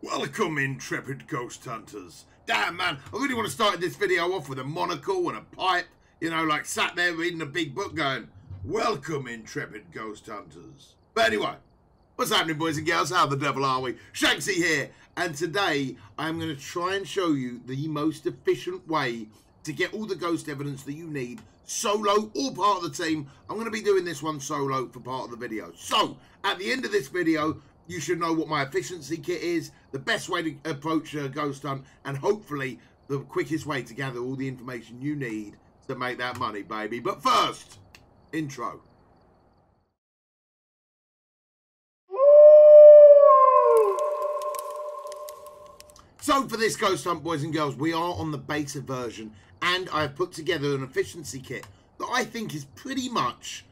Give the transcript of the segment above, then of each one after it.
Welcome, intrepid ghost hunters. Damn, man, I really want to start this video off with a monocle and a pipe, you know, like sat there reading a big book going, welcome, intrepid ghost hunters. But anyway, what's happening, boys and girls? How the devil are we? Shanksy here, and today I'm going to try and show you the most efficient way to get all the ghost evidence that you need, solo or part of the team. I'm going to be doing this one solo for part of the video. So, at the end of this video, you should know what my efficiency kit is, the best way to approach a ghost hunt, and hopefully the quickest way to gather all the information you need to make that money, baby. But first, intro. So for this ghost hunt, boys and girls, we are on the beta version, and I've put together an efficiency kit that I think is pretty much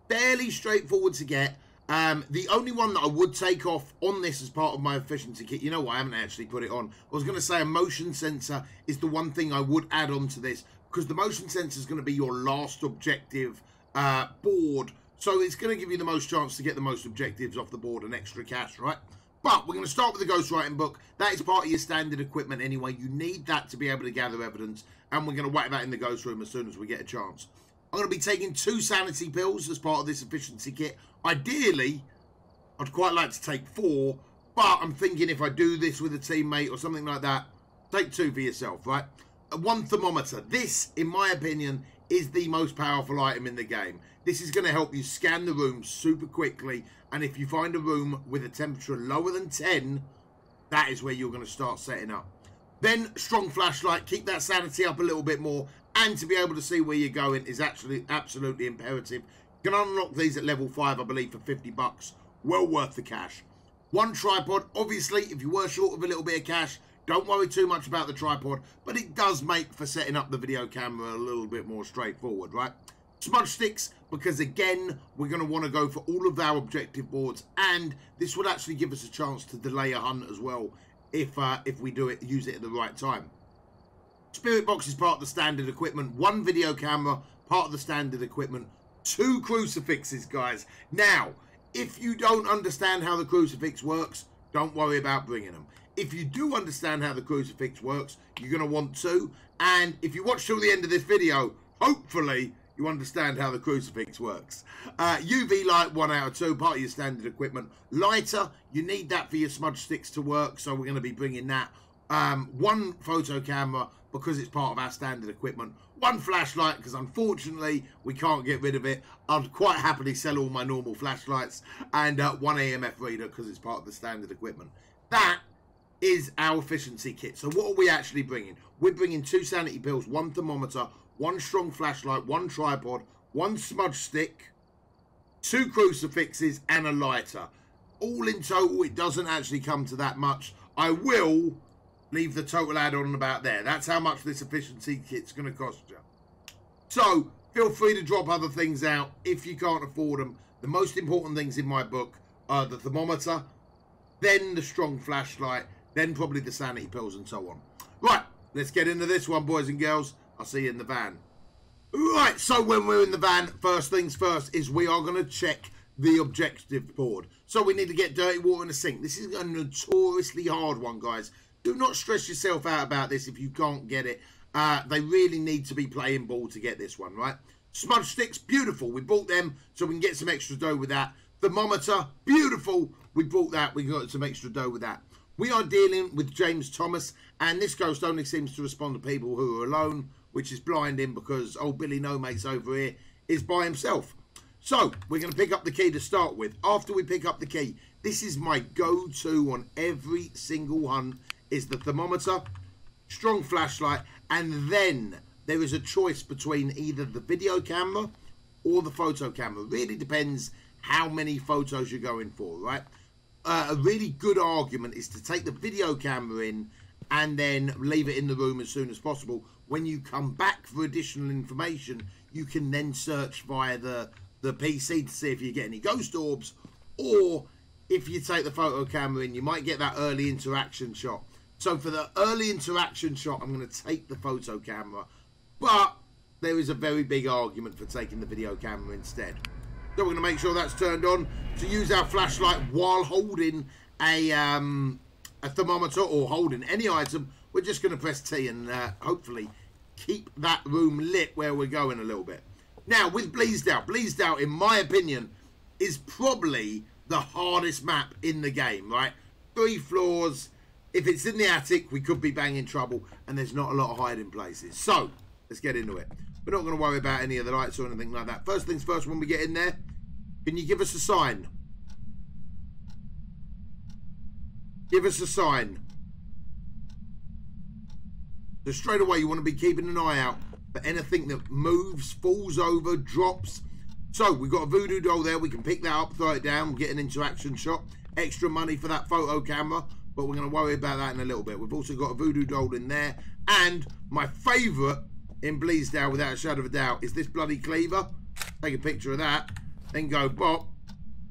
fairly straightforward to get. The only one that I would take off on this as part of my efficiency kit, you know what, I haven't actually put it on. I was going to say a motion sensor is the one thing I would add on to this, because the motion sensor is going to be your last objective board, so it's going to give you the most chance to get the most objectives off the board and extra cash, right? But we're going to start with the ghostwriting book. That is part of your standard equipment anyway. You need that to be able to gather evidence, and we're going to whack that in the ghost room as soon as we get a chance. I'm going to be taking 2 sanity pills as part of this efficiency kit. Ideally, I'd quite like to take 4, but I'm thinking if I do this with a teammate or something like that, take 2 for yourself, right? 1 thermometer. This, in my opinion, is the most powerful item in the game. This is going to help you scan the room super quickly, and if you find a room with a temperature lower than 10, that is where you're going to start setting up. Then, strong flashlight. Keep that sanity up a little bit more, and to be able to see where you're going is actually absolutely imperative. You can unlock these at level 5, I believe, for 50 bucks. Well worth the cash. 1 tripod. Obviously, if you were short of a little bit of cash, don't worry too much about the tripod, but it does make for setting up the video camera a little bit more straightforward, right? Smudge sticks, because again, we're going to want to go for all of our objective boards, and this would actually give us a chance to delay a hunt as well if we use it at the right time. Spirit box is part of the standard equipment. 1 video camera, part of the standard equipment. 2 crucifixes, guys. Now, if you don't understand how the crucifix works, don't worry about bringing them. If you do understand how the crucifix works, you're going to want 2. And if you watch till the end of this video, hopefully you understand how the crucifix works. UV light, 1 out of 2, part of your standard equipment. Lighter, you need that for your smudge sticks to work, so we're going to be bringing that. 1 photo camera, because it's part of our standard equipment. 1 flashlight, because unfortunately we can't get rid of it. I'd quite happily sell all my normal flashlights. And 1 EMF reader, because it's part of the standard equipment. That is our efficiency kit. So what are we actually bringing? We're bringing 2 sanity pills, 1 thermometer, 1 strong flashlight, 1 tripod, 1 smudge stick, 2 crucifixes, and a lighter. All in total, it doesn't actually come to that much. I will leave the total add-on about there. That's how much this efficiency kit's going to cost you. So, feel free to drop other things out if you can't afford them. The most important things in my book are the thermometer, then the strong flashlight, then probably the sanity pills and so on. Right, let's get into this one, boys and girls. I'll see you in the van. Right, so when we're in the van, first things first is we are going to check the objective board. So we need to get dirty water in the sink. This is a notoriously hard one, guys. Do not stress yourself out about this if you can't get it. They really need to be playing ball to get this one, right? Smudge sticks, beautiful. We bought them so we can get some extra dough with that. Thermometer, beautiful. We bought that. We got some extra dough with that. We are dealing with James Thomas, and this ghost only seems to respond to people who are alone, which is blinding because old Billy No Mates over here is by himself. So, we're going to pick up the key to start with. After we pick up the key, this is my go-to on every single hunt, is the thermometer, strong flashlight, and then there is a choice between either the video camera or the photo camera. Really depends how many photos you're going for, right? A really good argument is to take the video camera in and then leave it in the room as soon as possible. When you come back for additional information, you can then search via the PC to see if you get any ghost orbs, or if you take the photo camera in, you might get that early interaction shot. So for the early interaction shot, I'm going to take the photo camera, but there is a very big argument for taking the video camera instead. So we're going to make sure that's turned on to use our flashlight while holding a a thermometer or holding any item, we're just going to press T and hopefully keep that room lit where we're going a little bit. Now, with Bleasdale, Bleasdale, in my opinion, is probably the hardest map in the game, right? 3 floors. If it's in the attic, we could be banging trouble, and there's not a lot of hiding places. So, let's get into it. We're not going to worry about any of the lights or anything like that. First things first, when we get in there, can you give us a sign? Give us a sign. So straight away, you want to be keeping an eye out for anything that moves, falls over, drops. So we've got a voodoo doll there. We can pick that up, throw it down, we'll get an interaction shot. Extra money for that photo camera, but we're going to worry about that in a little bit. We've also got a voodoo doll in there. And my favourite in Bleasdale, without a shadow of a doubt, is this bloody cleaver. Take a picture of that, then go bop,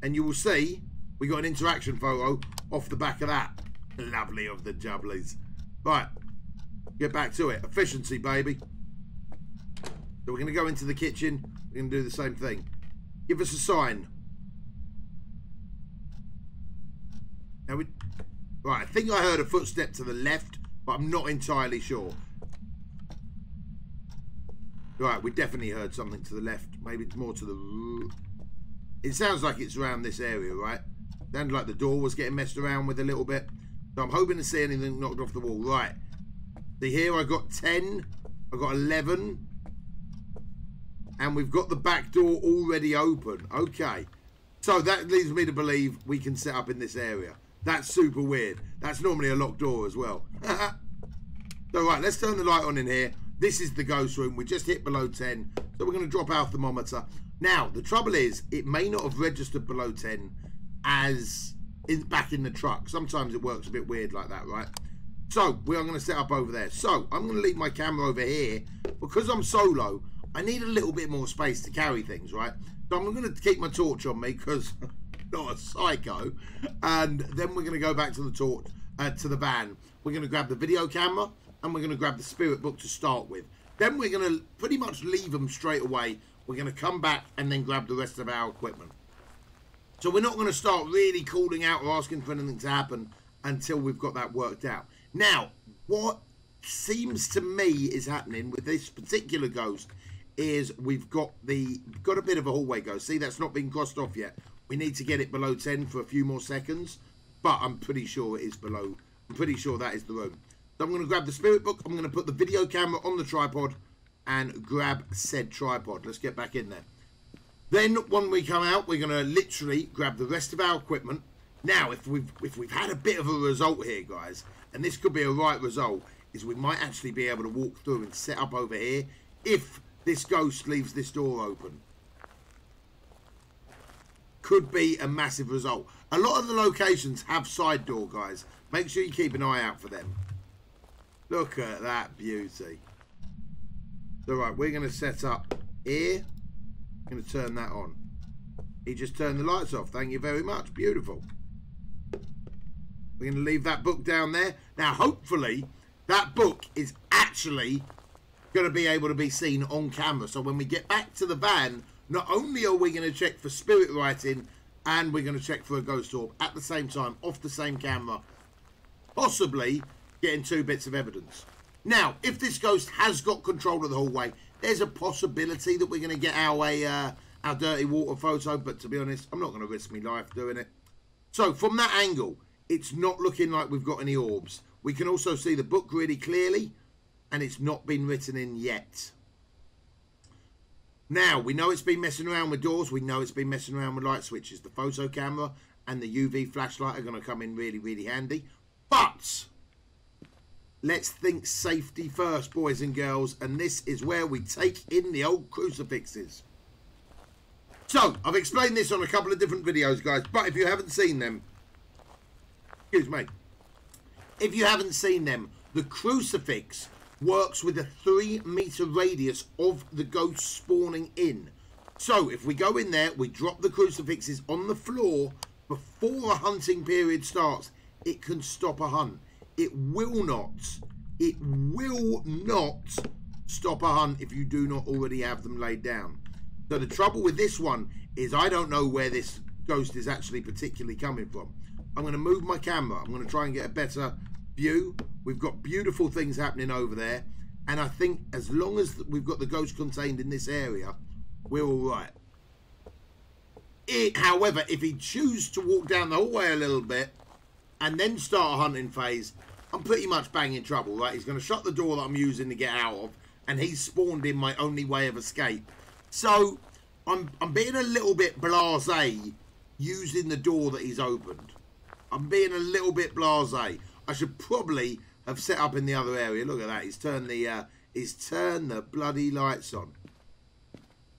and you will see we got an interaction photo off the back of that. Lovely of the jubblies. Right, get back to it. Efficiency, baby. So we're going to go into the kitchen. We're going to do the same thing. Give us a sign. Now right, I think I heard a footstep to the left, but I'm not entirely sure. Right, we definitely heard something to the left. Maybe it's more to the... It sounds like it's around this area, right? Sounded like the door was getting messed around with a little bit. So I'm hoping to see anything knocked off the wall. Right. See here, I got 10. I got 11. And we've got the back door already open. Okay. So that leads me to believe we can set up in this area. That's super weird. That's normally a locked door as well. So right, let's turn the light on in here. This is the ghost room. We just hit below 10. So we're going to drop our thermometer. Now, the trouble is, it may not have registered below 10 as back in the truck. Sometimes it works a bit weird like that, right? So we are going to set up over there. So I'm going to leave my camera over here. Because I'm solo, I need a little bit more space to carry things, right? So I'm going to keep my torch on me because I'm not a psycho. And then we're going to go back to the torch, to the van. We're going to grab the video camera and we're going to grab the spirit book to start with. Then we're going to pretty much leave them straight away. We're going to come back and then grab the rest of our equipment. So we're not going to start really calling out or asking for anything to happen until we've got that worked out. Now, what seems to me is happening with this particular ghost is we've got a bit of a hallway ghost. See, that's not been crossed off yet. We need to get it below 10 for a few more seconds, but I'm pretty sure it is below. I'm pretty sure that is the room. So I'm going to grab the spirit book. I'm going to put the video camera on the tripod and grab said tripod. Let's get back in there. Then when we come out, we're going to literally grab the rest of our equipment. Now, if we've had a bit of a result here, guys, and this could be a right result, is we might actually be able to walk through and set up over here if this ghost leaves this door open. Could be a massive result. A lot of the locations have side door, guys. Make sure you keep an eye out for them. Look at that beauty. So right, we're going to set up here. I'm going to turn that on. He just turned the lights off. Thank you very much. Beautiful. We're going to leave that book down there. Now, hopefully, that book is actually going to be able to be seen on camera. So when we get back to the van, not only are we going to check for spirit writing, and we're going to check for a ghost orb at the same time, off the same camera, possibly getting 2 bits of evidence. Now, if this ghost has got control of the hallway, there's a possibility that we're going to get our dirty water photo, but to be honest, I'm not going to risk my life doing it. So from that angle, it's not looking like we've got any orbs. We can also see the book really clearly, and it's not been written in yet. Now, we know it's been messing around with doors. We know it's been messing around with light switches. The photo camera and the UV flashlight are going to come in really, really handy. But let's think safety first, boys and girls. And this is where we take in the old crucifixes. So, I've explained this on a couple of different videos, guys. But if you haven't seen them, excuse me. If you haven't seen them, the crucifix works with a 3-meter radius of the ghost spawning in. So if we go in there, we drop the crucifixes on the floor before a hunting period starts, it can stop a hunt. It will not stop a hunt if you do not already have them laid down. So the trouble with this one is I don't know where this ghost is actually particularly coming from. I'm going to move my camera. I'm going to try and get a better view. We've got beautiful things happening over there. And I think as long as we've got the ghost contained in this area, we're all right. However, if he chooses to walk down the hallway a little bit and then start a hunting phase, I'm pretty much bang in trouble, right? He's going to shut the door that I'm using to get out of, and he's spawned in my only way of escape. So I'm being a little bit blasé using the door that he's opened. I'm being a little bit blasé. I should probably have set up in the other area. Look at that. He's turned the bloody lights on.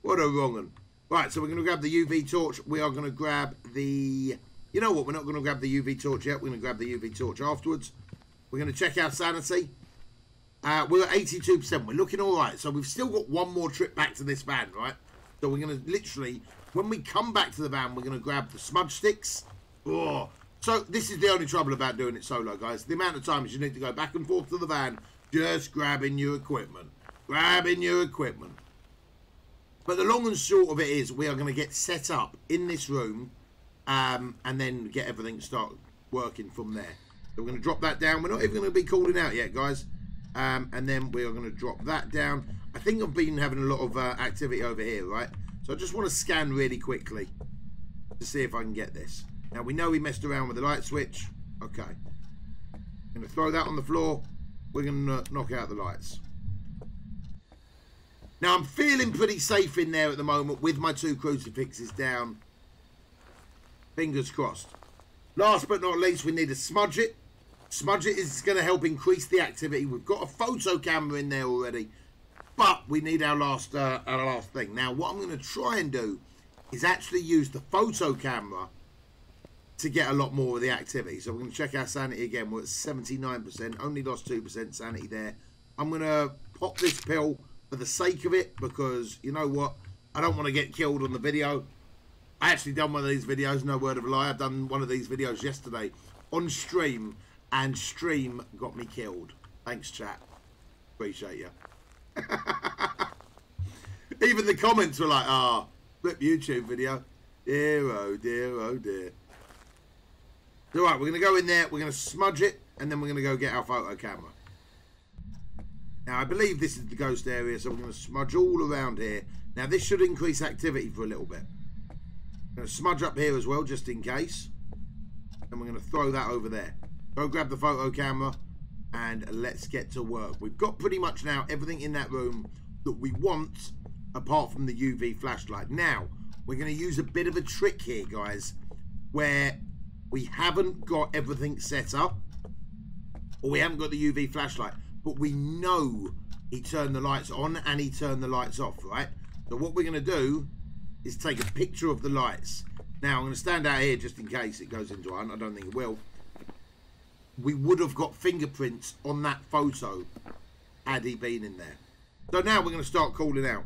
What a wrong one. Right, so we're going to grab the UV torch. We are going to grab the... You know what? We're not going to grab the UV torch yet. We're going to grab the UV torch afterwards. We're going to check our sanity. We're at 82%. We're looking all right. So we've still got one more trip back to this van, right? So we're going to literally... When we come back to the van, we're going to grab the smudge sticks. Oh. So this is the only trouble about doing it solo, guys. The amount of times you need to go back and forth to the van just grabbing your equipment. Grabbing your equipment. But the long and short of it is we are going to get set up in this room and then get everything start working from there. So we're going to drop that down. We're not even going to be calling out yet, guys. And then we are going to drop that down. I think I've been having a lot of activity over here, right? So I just want to scan really quickly to see if I can get this. Now, we know we messed around with the light switch. Okay. I'm going to throw that on the floor. We're going to knock out the lights. Now, I'm feeling pretty safe in there at the moment with my 2 crucifixes down. Fingers crossed. Last but not least, we need to smudge it. Smudge it is going to help increase the activity. We've got a photo camera in there already. But we need our last thing. Now, what I'm going to try and do is actually use the photo camera to get a lot more of the activity. So we're going to check our sanity again. We're at 79%. Only lost 2% sanity there. I'm going to pop this pill for the sake of it, because you know what, I don't want to get killed on the video. I actually done one of these videos, no word of a lie. I've done one of these videos yesterday on stream, and stream got me killed. Thanks, chat. Appreciate you. Even the comments were like, ah, flip YouTube video. Dear, oh dear, oh dear. All right, we're going to go in there, we're going to smudge it, and then we're going to go get our photo camera. Now, I believe this is the ghost area, so we're going to smudge all around here. Now, this should increase activity for a little bit. I'm going to smudge up here as well, just in case. And we're going to throw that over there. Go grab the photo camera, and let's get to work. We've got pretty much now everything in that room that we want, apart from the UV flashlight. Now, we're going to use a bit of a trick here, guys, where we haven't got everything set up, or we haven't got the UV flashlight. But we know he turned the lights on and he turned the lights off, right? So what we're going to do is take a picture of the lights. Now, I'm going to stand out here just in case it goes into hunt. I don't think it will. We would have got fingerprints on that photo had he been in there. So now we're going to start calling out.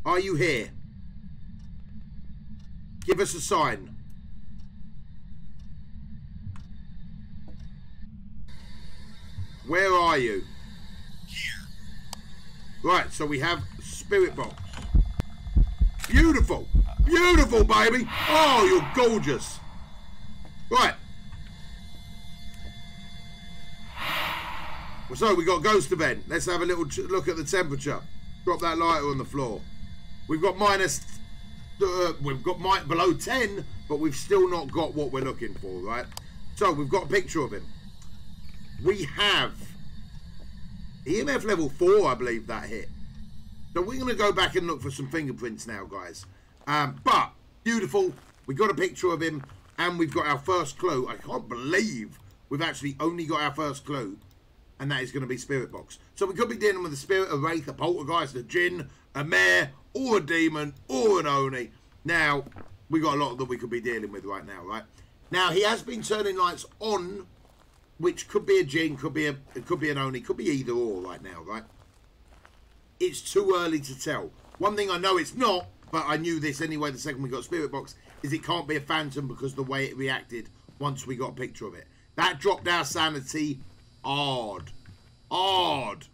Are you here? Give us a sign. Where are you? Right, so we have spirit box. Beautiful. Beautiful, baby. Oh, you're gorgeous. Right. So we got ghost event. Let's have a little look at the temperature. Drop that lighter on the floor. We've got below 10, but we've still not got what we're looking for, right? So we've got a picture of him. We have EMF level 4, I believe that hit. So we're going to go back and look for some fingerprints now, guys. But, beautiful. We got a picture of him, and we've got our first clue. I can't believe we've actually only got our first clue, and that is going to be spirit box. So we could be dealing with a spirit, a wraith, a poltergeist, a djinn, a mare, or a demon, or an oni. Now, we got a lot that we could be dealing with right now, right? Now, he has been turning lights on, which could be a djinn, could be an oni, could be either or right now, right? It's too early to tell. One thing I know it's not, but I knew this anyway the second we got spirit box, is it can't be a phantom because of the way it reacted once we got a picture of it. That dropped our sanity hard. Hard.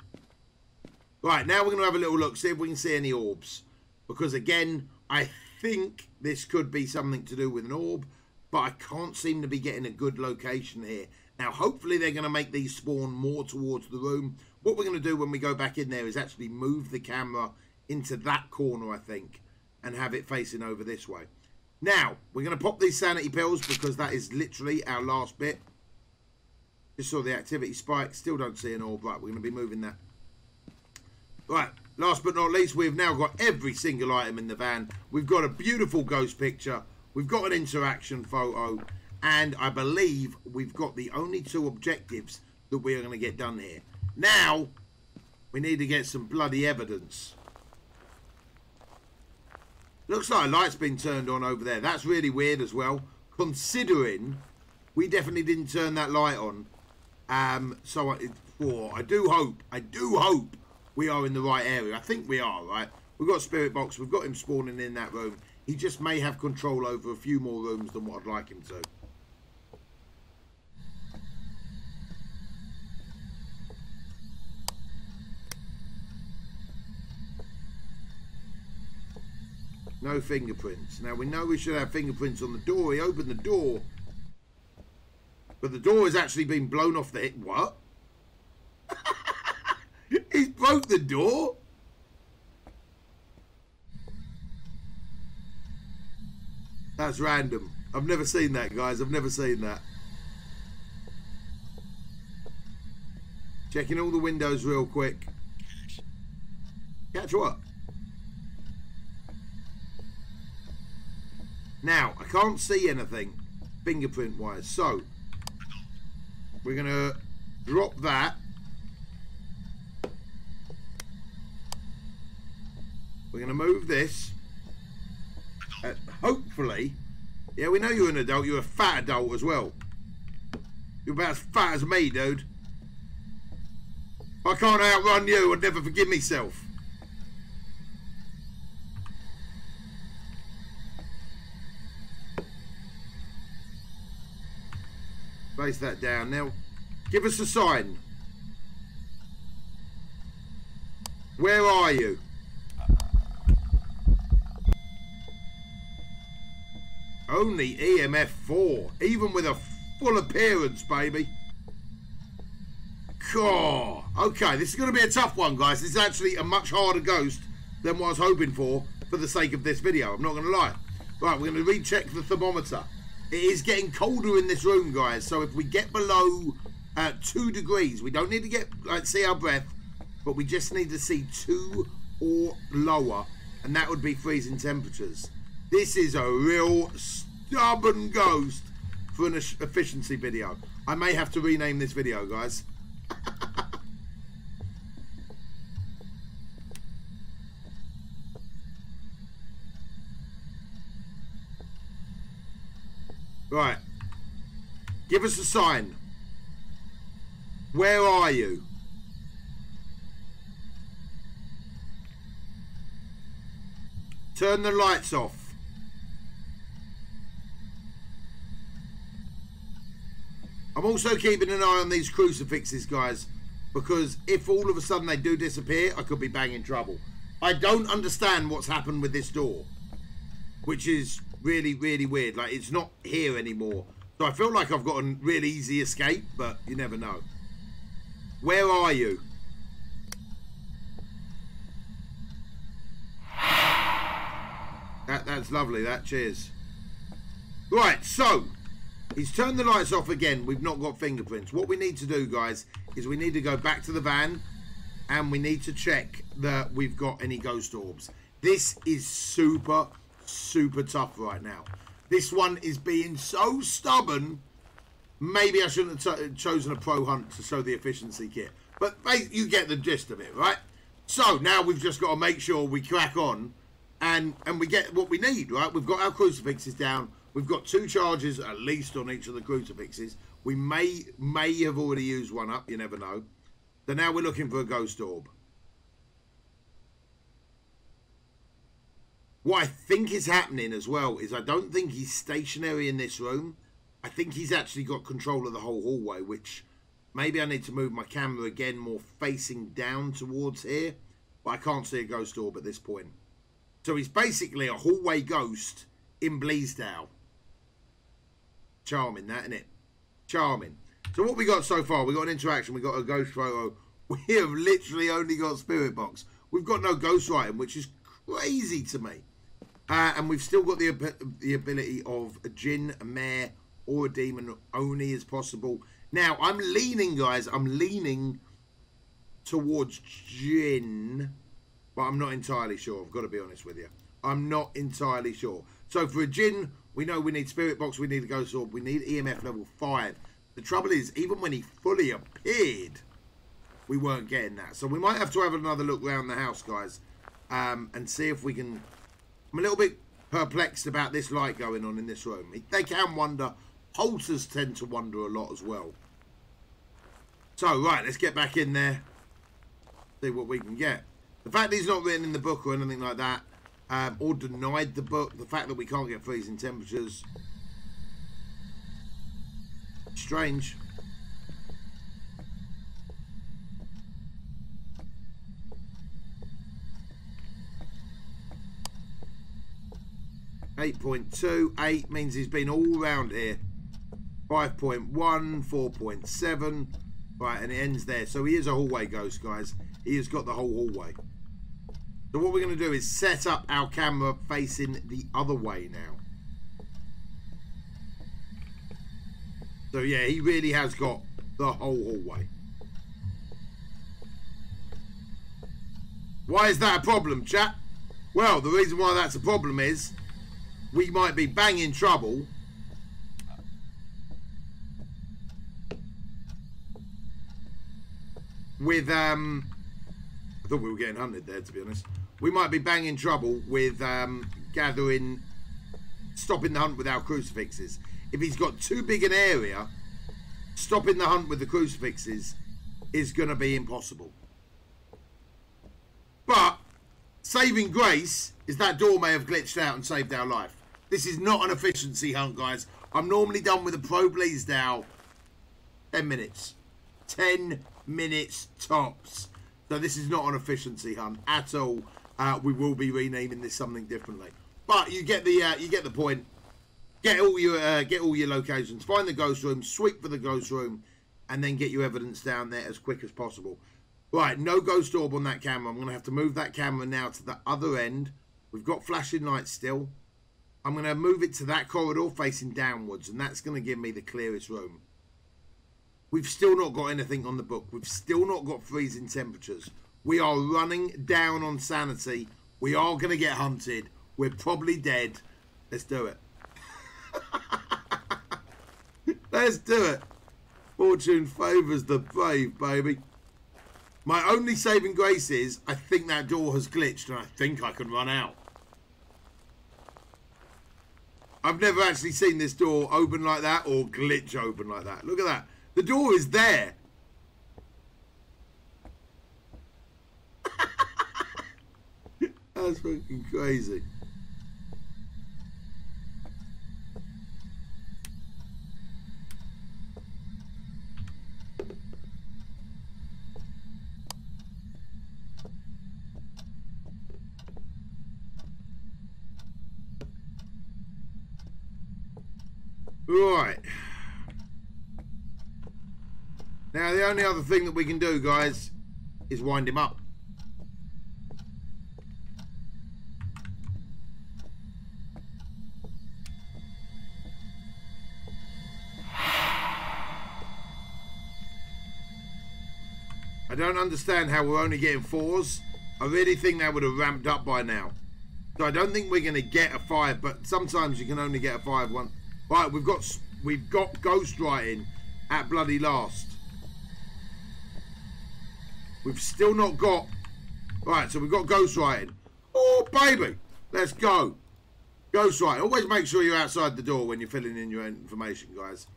Right, now we're going to have a little look, see if we can see any orbs. Because again, I think this could be something to do with an orb. but I can't seem to be getting a good location here. Now, hopefully they're going to make these spawn more towards the room. What we're going to do when we go back in there is actually move the camera into that corner, I think, and have it facing over this way. Now, we're going to pop these sanity pills because that is literally our last bit. Just saw the activity spike. Still don't see an orb. Right, we're going to be moving that. Right, last but not least, we've now got every single item in the van. We've got a beautiful ghost picture. We've got an interaction photo. And I believe we've got the only 2 objectives that we're going to get done here. Now, we need to get some bloody evidence. Looks like a light's been turned on over there. That's really weird as well, considering we definitely didn't turn that light on. So I do hope we are in the right area. I think we are, right? We've got Spirit Box. We've got him spawning in that room. He just may have control over a few more rooms than what I'd like him to. No fingerprints. Now, we know we should have fingerprints on the door. He opened the door. But the door has actually been blown off the... What? He's broke the door? That's random. I've never seen that, guys. I've never seen that. Checking all the windows real quick. Catch what? Now, I can't see anything fingerprint-wise, so we're going to drop that. We're going to move this. Hopefully, yeah, we know you're an adult. You're a fat adult as well. You're about as fat as me, dude. I can't outrun you. I'd never forgive myself. Place that down. Now, give us a sign. Where are you? Only EMF 4. Even with a full appearance, baby. God. Okay, this is going to be a tough one, guys. This is actually a much harder ghost than what I was hoping for the sake of this video. I'm not going to lie. Right, we're going to recheck the thermometer. It is getting colder in this room, guys. So if we get below 2 degrees, we don't need to get see our breath, but we just need to see 2 or lower, and that would be freezing temperatures. This is a real stubborn ghost for an efficiency video. I may have to rename this video, guys. Right. Give us a sign. Where are you? Turn the lights off. I'm also keeping an eye on these crucifixes, guys, because if all of a sudden they do disappear, I could be banging trouble. I don't understand what's happened with this door, which is really, really weird. Like, it's not here anymore. So I feel like I've got a really easy escape, but you never know. Where are you? That's lovely, that. Cheers. Right, so he's turned the lights off again. We've not got fingerprints. What we need to do, guys, is we need to go back to the van and we need to check that we've got any ghost orbs. This is super tough right now. This one is being so stubborn. Maybe I shouldn't have chosen a pro hunt to show the efficiency kit, but you get the gist of it, right? So now we've just got to make sure we crack on and we get what we need, right? We've got our crucifixes down. We've got 2 charges at least on each of the crucifixes. We may have already used one up, you never know. So now we're looking for a ghost orb. What I think is happening as well is I don't think he's stationary in this room. I think he's actually got control of the whole hallway, which maybe I need to move my camera again more facing down towards here. But I can't see a ghost orb at this point. So he's basically a hallway ghost in Bleasdale. Charming, that, isn't it? Charming. So what we got so far? We got an interaction. We got a ghost photo. We have literally only got spirit box. We've got no ghost writing, which is crazy to me. And we've still got the ability of a djinn, a mare, or a demon, only as possible. Now, I'm leaning, guys. I'm leaning towards djinn, but I'm not entirely sure. I've got to be honest with you. I'm not entirely sure. So for a djinn, we know we need spirit box, we need a ghost orb, we need EMF level 5. The trouble is, even when he fully appeared, we weren't getting that. So we might have to have another look around the house, guys, and see if we can... I'm a little bit perplexed about this light going on in this room. They can wonder. Holters tend to wonder a lot as well. So, right, let's get back in there. See what we can get. The fact that he's not written in the book or anything like that, or denied the book, the fact that we can't get freezing temperatures. Strange. .28 means he's been all round here. 5.1, 4.7. Right, and it ends there. So he is a hallway ghost, guys. He has got the whole hallway. So what we're going to do is set up our camera facing the other way now. So yeah, he really has got the whole hallway. Why is that a problem, chat? Well, the reason why that's a problem is we might be banging trouble with I thought we were getting hunted there, to be honest. We might be banging trouble with stopping the hunt with our crucifixes. If he's got too big an area, stopping the hunt with the crucifixes is going to be impossible. But saving grace is that door may have glitched out and saved our life. This is not an efficiency hunt, guys. I'm normally done with a pro Bleasdale 10 minutes. 10 minutes tops. So this is not an efficiency hunt at all. We will be renaming this something differently. But you get the point. Get all your locations. Find the ghost room. Sweep for the ghost room, and then get your evidence down there as quick as possible. Right, no ghost orb on that camera. I'm going to have to move that camera now to the other end. We've got flashing lights still. I'm going to move it to that corridor facing downwards, and that's going to give me the clearest room. We've still not got anything on the book. We've still not got freezing temperatures. We are running down on sanity. We are going to get hunted. We're probably dead. Let's do it. Let's do it. Fortune favours the brave, baby. My only saving grace is I think that door has glitched and I think I can run out. I've never actually seen this door open like that or glitch open like that. Look at that. The door is there. That's fucking crazy. Right. Now, the only other thing that we can do, guys, is wind him up. I don't understand how we're only getting 4s. I really think that would have ramped up by now. So I don't think we're going to get a 5, but sometimes you can only get a 5 one. Right, we've got ghost writing at bloody last. We've still not got... Right, so we've got ghost writing. Oh, baby. Let's go. Ghost writing. Always make sure you're outside the door when you're filling in your information, guys.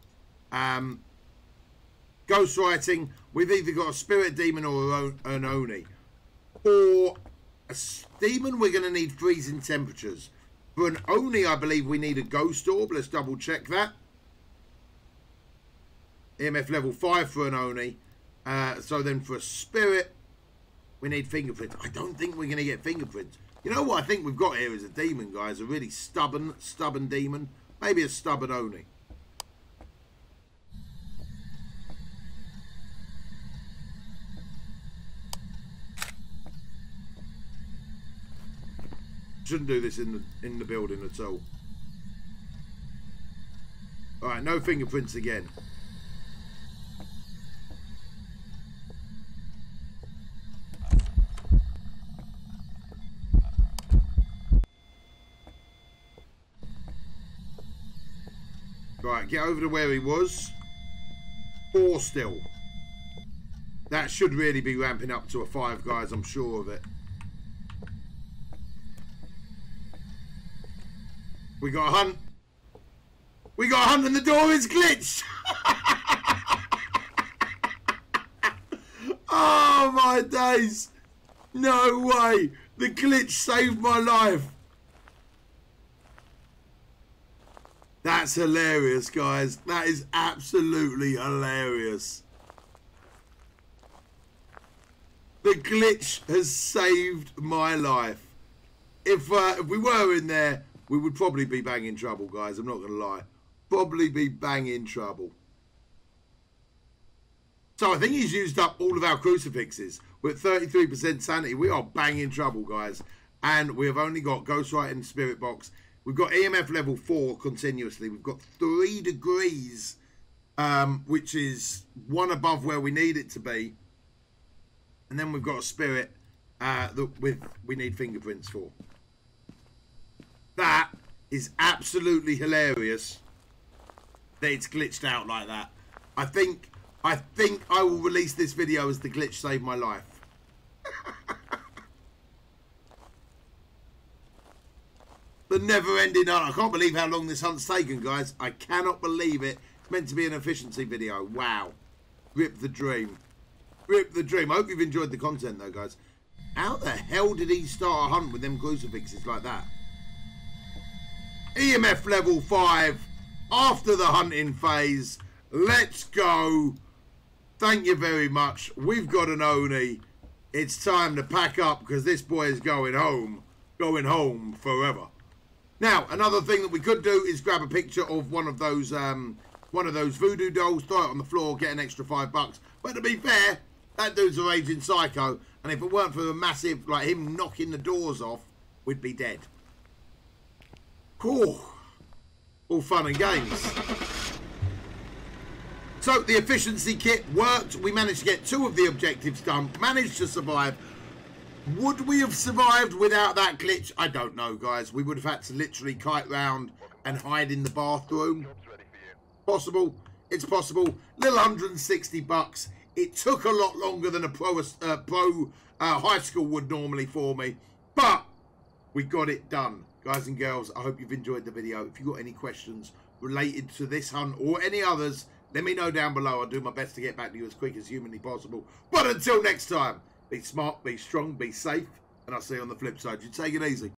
Ghost writing. We've either got a spirit demon or an Oni. For a demon, we're going to need freezing temperatures. For an Oni, I believe we need a ghost orb. Let's double check that. EMF level 5 for an Oni. So then for a spirit, we need fingerprints. I don't think we're going to get fingerprints. You know what I think we've got here is a demon, guys. A really stubborn demon. Maybe a stubborn Oni. Shouldn't do this in the building at all. Alright, no fingerprints again. Right, get over to where he was. 4 still. That should really be ramping up to a 5, guys. I'm sure of it. We got a hunt. We got a hunt and the door is glitched. Oh my days. No way. The glitch saved my life. That's hilarious, guys. That is absolutely hilarious. The glitch has saved my life. If we were in there, we would probably be banging trouble, guys. I'm not going to lie. Probably be banging trouble. So I think he's used up all of our crucifixes. We're at 33% sanity. We are banging trouble, guys. And we have only got Ghostwriting and Spirit Box. We've got EMF level 4 continuously. We've got 3 degrees, which is 1 above where we need it to be. And then we've got a spirit that we need fingerprints for. That is absolutely hilarious that it's glitched out like that. I think I will release this video as the glitch saved my life. The never-ending hunt. I can't believe how long this hunt's taken, guys. I cannot believe it. It's meant to be an efficiency video. Wow. Rip the dream. Rip the dream. I hope you've enjoyed the content, though, guys. How the hell did he start a hunt with them crucifixes like that? EMF level 5. After the hunting phase. Let's go. Thank you very much. We've got an Oni. It's time to pack up because this boy is going home. Going home forever. Now, another thing that we could do is grab a picture of one of those voodoo dolls, throw it on the floor, get an extra $5. But to be fair, that dude's a raging psycho, and if it weren't for a massive, like him knocking the doors off, we'd be dead. Cool. All fun and games. So the efficiency kit worked. We managed to get 2 of the objectives done. Managed to survive. Would we have survived without that glitch? I don't know, guys. We would have had to literally kite round and hide in the bathroom. Possible. It's possible. Little $160. It took a lot longer than a pro high school would normally for me. But we got it done. Guys and girls, I hope you've enjoyed the video. If you've got any questions related to this hunt or any others, let me know down below. I'll do my best to get back to you as quick as humanly possible. But until next time, be smart, be strong, be safe, and I'll see you on the flip side. You take it easy.